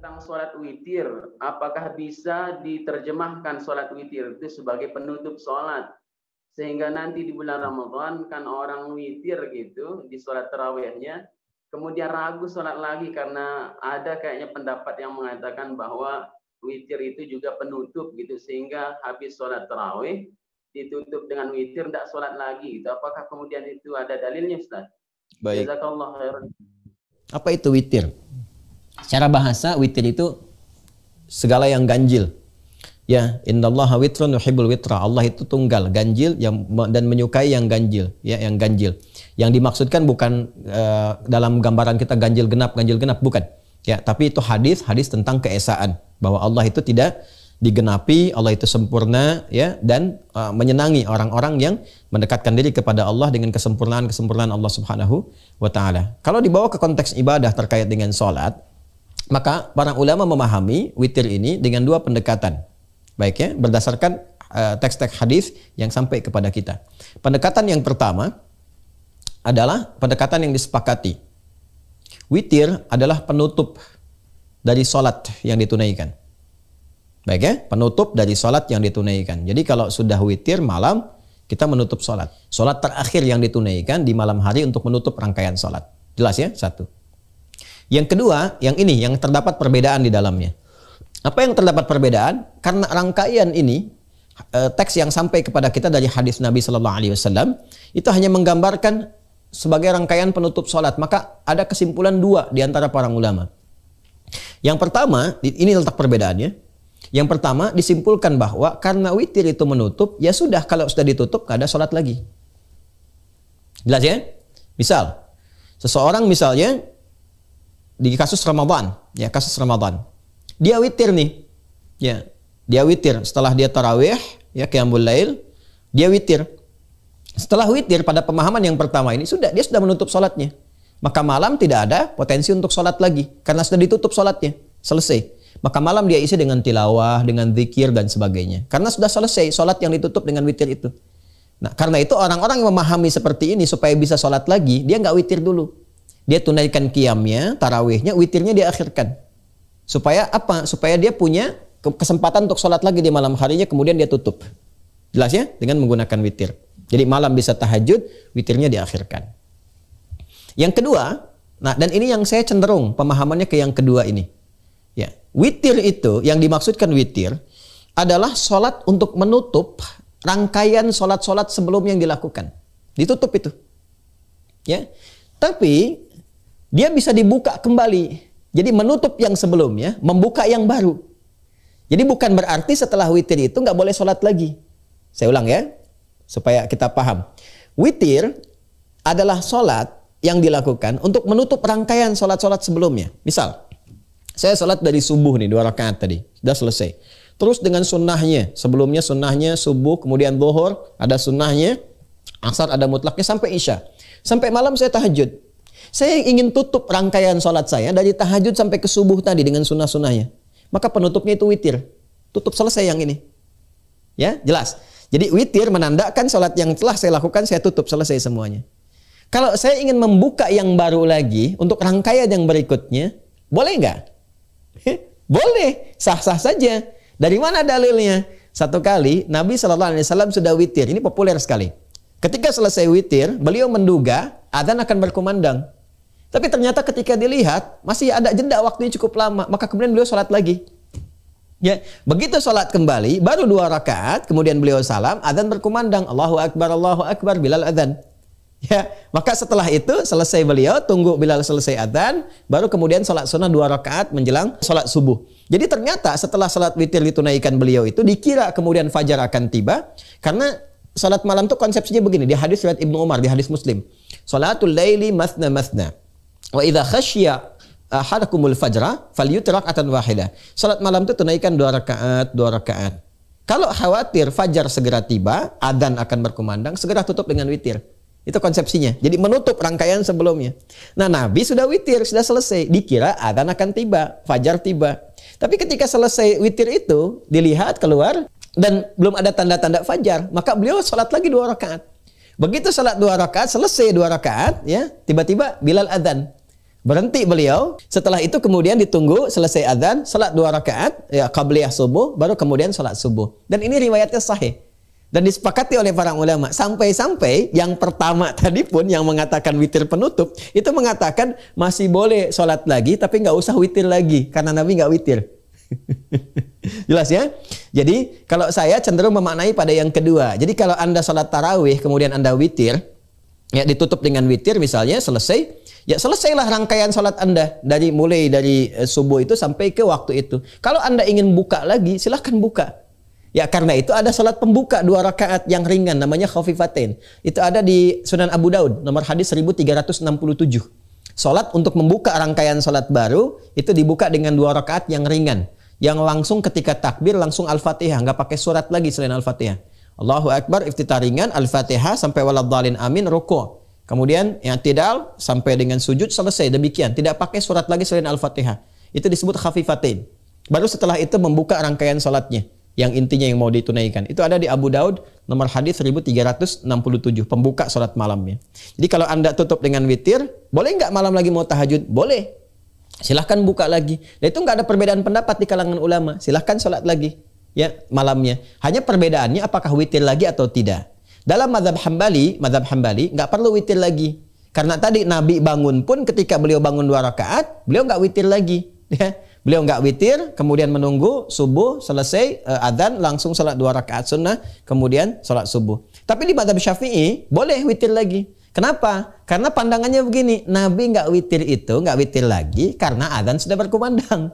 tentang sholat witir, apakah bisa diterjemahkan sholat witir itu sebagai penutup sholat? Sehingga nanti di bulan Ramadan kan orang witir gitu di sholat tarawihnya, kemudian ragu sholat lagi karena ada kayaknya pendapat yang mengatakan bahwa witir itu juga penutup gitu, sehingga habis sholat tarawih ditutup dengan witir, tidak sholat lagi gitu. Apakah kemudian itu ada dalilnya, Ustaz? Baik. Jazakallah khairan. Apa itu witir? Secara bahasa witir itu segala yang ganjil. Ya, innallaha witrun yuhibbul witra. Allah itu tunggal, ganjil dan menyukai yang ganjil, ya, yang ganjil. Yang dimaksudkan bukan dalam gambaran kita ganjil genap, bukan. Ya, tapi itu hadis tentang keesaan bahwa Allah itu tidak digenapi, Allah itu sempurna, ya, dan menyenangi orang-orang yang mendekatkan diri kepada Allah dengan kesempurnaan Allah Subhanahu wa taala. Kalau dibawa ke konteks ibadah terkait dengan salat, maka para ulama memahami witir ini dengan dua pendekatan. Baik, ya, berdasarkan teks-teks hadis yang sampai kepada kita. Pendekatan yang pertama adalah pendekatan yang disepakati. Witir adalah penutup dari salat yang ditunaikan. Baik, ya, penutup dari salat yang ditunaikan. Jadi kalau sudah witir malam, kita menutup salat. Salat terakhir yang ditunaikan di malam hari untuk menutup rangkaian salat. Jelas, ya? Satu. Yang kedua, yang ini yang terdapat perbedaan di dalamnya. Apa yang terdapat perbedaan? Karena rangkaian ini, teks yang sampai kepada kita dari hadis Nabi Sallallahu Alaihi Wasallam itu hanya menggambarkan sebagai rangkaian penutup salat. Maka ada kesimpulan dua di antara para ulama. Yang pertama, ini letak perbedaannya. Yang pertama disimpulkan bahwa karena witir itu menutup, ya sudah, kalau sudah ditutup gak ada salat lagi. Jelas, ya? Misal, seseorang misalnya di kasus Ramadan, ya, kasus Ramadan. Dia witir nih. Ya, dia witir setelah dia tarawih, ya, qiyamul lail, dia witir. Setelah witir pada pemahaman yang pertama ini dia sudah menutup salatnya. Maka malam tidak ada potensi untuk salat lagi karena sudah ditutup salatnya, selesai. Maka malam dia isi dengan tilawah, dengan zikir dan sebagainya. Karena sudah selesai salat yang ditutup dengan witir itu. Nah, karena itu orang-orang yang memahami seperti ini supaya bisa salat lagi, dia nggak witir dulu. Dia tunaikan qiyamnya, tarawihnya, witirnya dia akhirkan. Supaya apa? Supaya dia punya kesempatan untuk sholat lagi di malam harinya, kemudian dia tutup. Jelas, ya? Dengan menggunakan witir. Jadi malam bisa tahajud, witirnya diakhirkan. Yang kedua, nah, dan ini yang saya cenderung pemahamannya ke yang kedua ini. Ya, witir itu, yang dimaksudkan witir adalah sholat untuk menutup rangkaian sholat-sholat sebelum yang dilakukan. Ditutup itu. Ya. Tapi dia bisa dibuka kembali. Jadi menutup yang sebelumnya, membuka yang baru. Jadi bukan berarti setelah witir itu nggak boleh sholat lagi. Saya ulang, ya, supaya kita paham. Witir adalah sholat yang dilakukan untuk menutup rangkaian sholat-sholat sebelumnya. Misal, saya sholat dari subuh nih, 2 rakaat tadi, sudah selesai. Terus dengan sunnahnya, sebelumnya sunnahnya subuh, kemudian zuhur, ada sunnahnya, asar ada mutlaknya, sampai isya. Sampai malam saya tahajud. Saya ingin tutup rangkaian sholat saya dari tahajud sampai ke subuh tadi dengan sunnah-sunnahnya. Maka penutupnya itu witir. Tutup, selesai yang ini. Ya, jelas. Jadi witir menandakan sholat yang telah saya lakukan, saya tutup, selesai semuanya. Kalau saya ingin membuka yang baru lagi untuk rangkaian yang berikutnya, boleh nggak? Boleh, sah-sah saja. Dari mana dalilnya? Satu kali Nabi SAW sudah witir. Ini populer sekali. Ketika selesai witir, beliau menduga adzan akan berkumandang. Tapi ternyata ketika dilihat, masih ada jeda waktunya cukup lama. Maka kemudian beliau sholat lagi. Ya, begitu sholat kembali, baru 2 rakaat, kemudian beliau salam, adzan berkumandang. Allahu Akbar, Bilal adzan. Ya, maka setelah itu selesai beliau, tunggu Bilal selesai adzan, baru kemudian sholat sunnah 2 rakaat menjelang sholat subuh. Jadi ternyata setelah sholat witir ditunaikan beliau itu, dikira kemudian fajar akan tiba, karena sholat malam itu konsepsinya begini, di hadis riwayat Ibnu Umar, di hadis Muslim. Sholatul laili mathna. Wa idza khasyiya ahadakumul fajra falyutir rak'atan wahidah. Salat malam itu tunaikan 2 rakaat. Kalau khawatir fajar segera tiba, adzan akan berkumandang, segera tutup dengan witir. Itu konsepsinya. Jadi menutup rangkaian sebelumnya. Nah, Nabi sudah witir, sudah selesai. Dikira adzan akan tiba, fajar tiba. Tapi ketika selesai witir itu, dilihat keluar dan belum ada tanda-tanda fajar, maka beliau salat lagi 2 rakaat. Begitu salat 2 rakaat, selesai 2 rakaat, ya, tiba-tiba Bilal adzan. Berhenti beliau. Setelah itu kemudian ditunggu selesai adzan, salat 2 rakaat, ya qabliyah subuh, baru kemudian salat subuh. Dan ini riwayatnya sahih. Dan disepakati oleh para ulama. Sampai-sampai yang pertama tadi pun yang mengatakan witir penutup, itu mengatakan masih boleh salat lagi, tapi nggak usah witir lagi. Karena Nabi nggak witir. Jelas ya? Jadi kalau saya cenderung memaknai pada yang kedua. Jadi kalau Anda salat tarawih, kemudian Anda witir, ya ditutup dengan witir misalnya, selesai. Ya selesailah rangkaian salat Anda mulai dari subuh itu sampai ke waktu itu. Kalau Anda ingin buka lagi, silahkan buka. Ya karena itu ada salat pembuka 2 rakaat yang ringan namanya khafifatain. Itu ada di Sunan Abu Daud nomor hadis 1367. Salat untuk membuka rangkaian salat baru itu dibuka dengan 2 rakaat yang ringan. Yang langsung ketika takbir langsung Al-Fatihah, nggak pakai surat lagi selain Al-Fatihah. Allahu Akbar, iftitah ringan, Al-Fatihah sampai waladhdallin amin, ruku'. Kemudian yang i'tidal sampai dengan sujud, selesai. Demikian, tidak pakai surat lagi selain Al-Fatihah. Itu disebut khafifatain. Baru setelah itu membuka rangkaian salatnya yang intinya yang mau ditunaikan. Itu ada di Abu Daud nomor hadis 1367, pembuka salat malamnya. Jadi kalau Anda tutup dengan witir, boleh nggak malam lagi mau tahajud? Boleh. Silahkan buka lagi. Dan itu nggak ada perbedaan pendapat di kalangan ulama. Silahkan salat lagi ya malamnya. Hanya perbedaannya apakah witir lagi atau tidak. Dalam mazhab Hambali nggak perlu witir lagi. Karena tadi Nabi bangun pun ketika beliau bangun 2 rakaat, beliau nggak witir lagi. Ya. Beliau nggak witir, kemudian menunggu subuh selesai adzan langsung salat 2 rakaat sunnah, kemudian salat subuh. Tapi di mazhab Syafi'i boleh witir lagi. Kenapa? Karena pandangannya begini, Nabi nggak witir lagi karena adzan sudah berkumandang.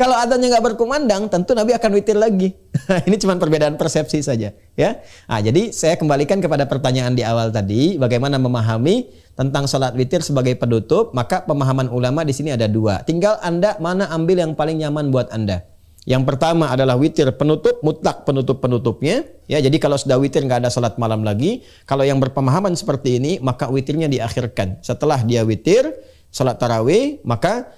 Kalau adzannya nggak berkumandang, tentu Nabi akan witir lagi. Ini cuma perbedaan persepsi saja, ya. Nah, jadi saya kembalikan kepada pertanyaan di awal tadi, bagaimana memahami tentang salat witir sebagai penutup. Maka pemahaman ulama di sini ada 2. Tinggal Anda mana ambil yang paling nyaman buat Anda. Yang pertama adalah witir penutup, mutlak penutup-penutupnya. Ya, jadi kalau sudah witir nggak ada salat malam lagi. Kalau yang berpemahaman seperti ini, maka witirnya diakhirkan. Setelah dia witir, salat tarawih, maka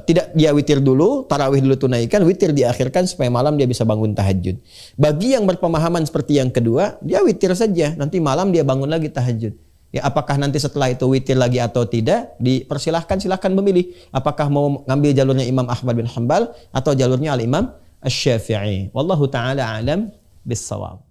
tidak dia witir dulu, tarawih dulu tunaikan, witir diakhirkan supaya malam dia bisa bangun tahajud. Bagi yang berpemahaman seperti yang kedua, dia witir saja, nanti malam dia bangun lagi tahajud. Ya, apakah nanti setelah itu witir lagi atau tidak, silahkan memilih. Apakah mau ngambil jalurnya Imam Ahmad bin Hanbal atau jalurnya Al-Imam Asy-Syafi'i. Wallahu taala alam bis-shawab.